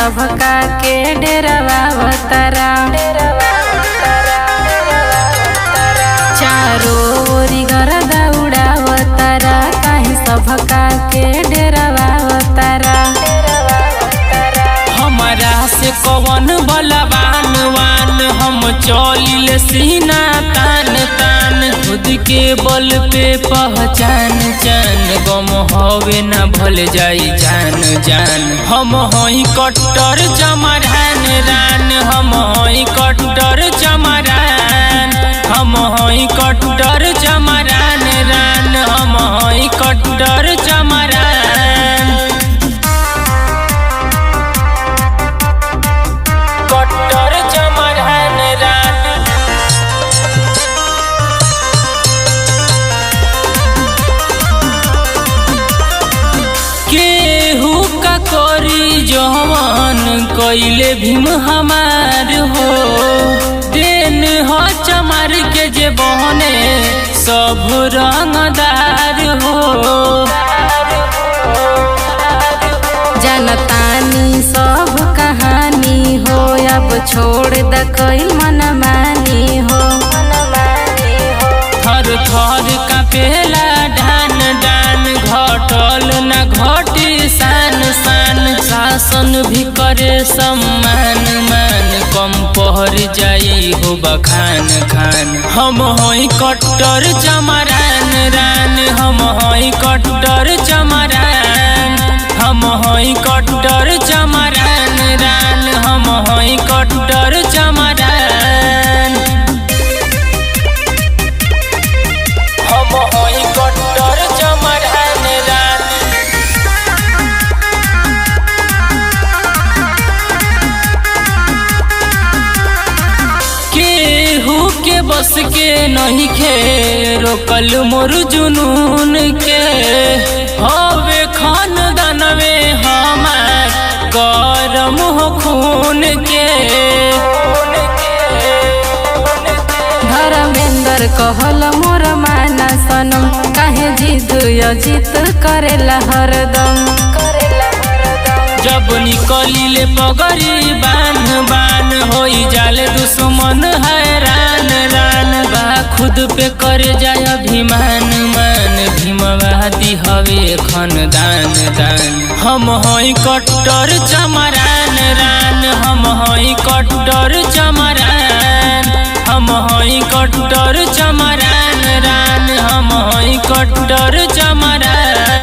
सबका के डेरावावतारा। चारों ओरी गरदा उड़ावतारा, काहे सबका के डेरावावतारा। हमारा से कवन बलवान वान, हम चलिले सीना तान तान। खुद के बल पे पहचान जान, गम हवे ना भल जाई जान जान। हम हई कट्टर चमरान रान, हम हई कट्टर चमरान। हम हई कट्टर चमरान रान, हम हई कट्टर चमरान। कट्टर चमरान रान। केहू का करी जवान कइले भीम हमार हो। दिन हो चमार के जे बहने सब रंगदार हो। जनतानी सब कहानी हो, अब छोड़ द कइल मनमानी हो। थर थर कापेला ढान डान, घटल न घटी शान शान। शासन भी करे सम्मान मान, कम पहर जाई हो बखान खान। हम हई कट्टर चमरान रान, हम हई कट्टर चमरान। हम हई कट्टर चमरान रान, हम हई कट्टर चमरान। हम हई कट्टर चमरान रान। केहू के बस के नहीं खे रोकल मोर जुनून के। हवे खानदानवे हमार करम हो खून के। धर्मेंद्र कहल मोर माना सनम, काहे जिद अजित करेला हरदम। जब निकलिले पगड़ी बान बान, होई जाले दुश्मन हैरान रान। बा खुद पे कर जाय अभिमान मान, भीमवादी हवे खानदान दान। हम हई कट्टर चमरान रान, हम हई कट्टर चमरान। हम हई कट्टर चमरान रान, हम हई कट्टर